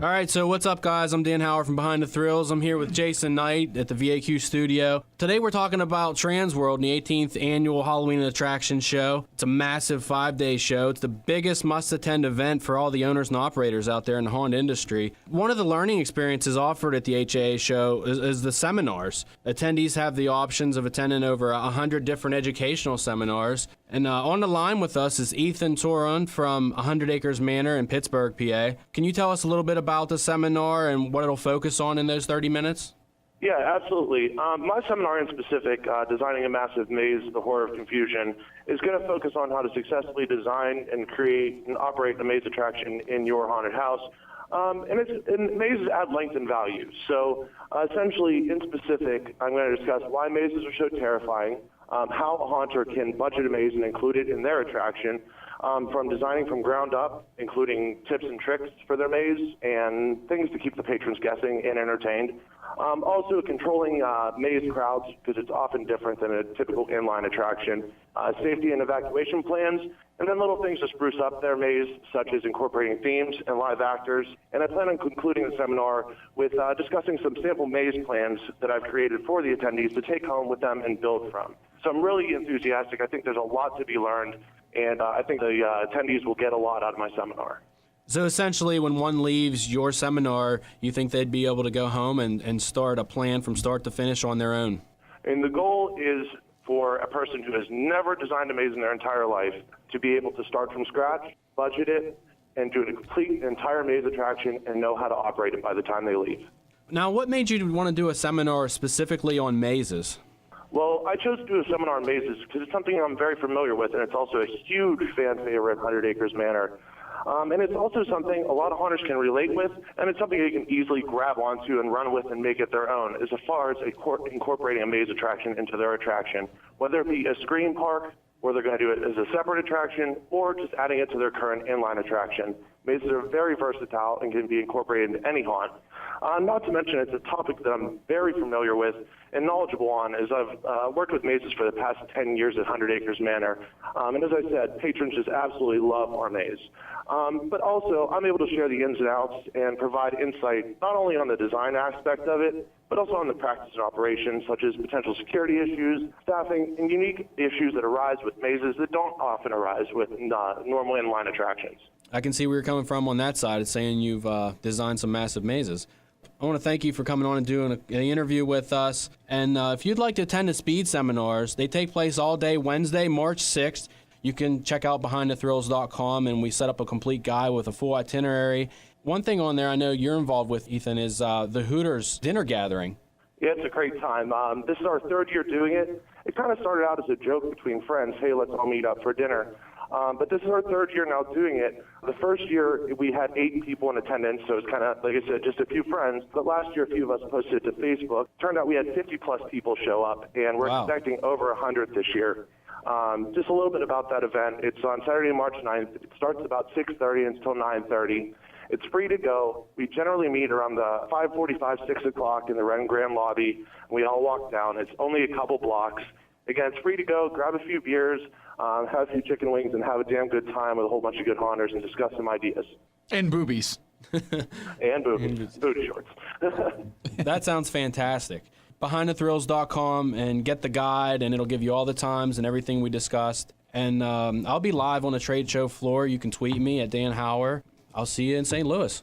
All right, so what's up, guys? I'm Dan Howard from Behind the Thrills. I'm here with Jason Knight at the VAQ studio. Today we're talking about Transworld, the 18th annual Halloween attraction show. It's a massive 5-day show. It's the biggest must-attend event for all the owners and operators out there in the haunt industry. One of the learning experiences offered at the HAA show is the seminars. Attendees have the options of attending over 100 different educational seminars. And on the line with us is Ethan Turon from 100 Acres Manor in Pittsburgh, PA. Can you tell us a little bit about the seminar and what it'll focus on in those 30 minutes? Yeah, absolutely. My seminar in specific, Designing a Massive Maze, The Horror of Confusion, is going to focus on how to successfully design and create and operate a maze attraction in your haunted house. And mazes add length and value. So essentially, in specific, I'm going to discuss why mazes are so terrifying, how a haunter can budget a maze and include it in their attraction, from designing from ground up, including tips and tricks for their maze and things to keep the patrons guessing and entertained. Also controlling maze crowds, because it's often different than a typical inline attraction. Safety and evacuation plans, and then little things to spruce up their maze, such as incorporating themes and live actors. And I plan on concluding the seminar with discussing some sample maze plans that I've created for the attendees to take home with them and build from. So I'm really enthusiastic. I think there's a lot to be learned, and I think the attendees will get a lot out of my seminar. So essentially, when one leaves your seminar, you think they'd be able to go home and start a plan from start to finish on their own? And the goal is for a person who has never designed a maze in their entire life to be able to start from scratch, budget it, and do a complete entire maze attraction and know how to operate it by the time they leave. Now, what made you want to do a seminar specifically on mazes? Well, I chose to do a seminar on mazes because it's something I'm very familiar with, and it's also a huge fan favorite, 100 Acres Manor. And it's also something a lot of haunters can relate with, and it's something they can easily grab onto and run with and make it their own, as far as incorporating a maze attraction into their attraction, whether it be a screen park, or they're going to do it as a separate attraction, or just adding it to their current inline attraction. Mazes are very versatile and can be incorporated into any haunt. Not to mention, it's a topic that I'm very familiar with and knowledgeable on, as I've worked with mazes for the past 10 years at 100 Acres Manor. And as I said, patrons just absolutely love our maze. But also, I'm able to share the ins and outs and provide insight not only on the design aspect of it, but also on the practice and operations, such as potential security issues, staffing, and unique issues that arise with mazes that don't often arise with normal inline attractions. I can see where you're coming from on that side. It's saying you've designed some massive mazes. I want to thank you for coming on and doing an interview with us. And if you'd like to attend the speed seminars, they take place all day Wednesday, March 6th. You can check out BehindTheThrills.com, and we set up a complete guide with a full itinerary. One thing on there I know you're involved with, Ethan, is the Hooters dinner gathering. Yeah, it's a great time. This is our third year doing it. It kind of started out as a joke between friends, hey, let's all meet up for dinner. But this is our third year now doing it. The first year, we had 8 people in attendance, so it's kind of, like I said, just a few friends. But last year, a few of us posted it to Facebook. Turned out we had 50-plus people show up, and we're expecting over 100 this year. Just a little bit about that event. It's on Saturday, March 9th. It starts about 6:30 until 9:30. It's free to go. We generally meet around the 5:45, 6 o'clock in the Red and Grand lobby. We all walk down. It's only a couple blocks. Again, it's free to go. Grab a few beers, have a few chicken wings, and have a damn good time with a whole bunch of good haunters and discuss some ideas. And boobies. And boobies. Booty shorts. That sounds fantastic. BehindTheThrills.com and get the guide, and it'll give you all the times and everything we discussed. And I'll be live on the trade show floor. You can tweet me at Dan Howard. I'll see you in St. Louis.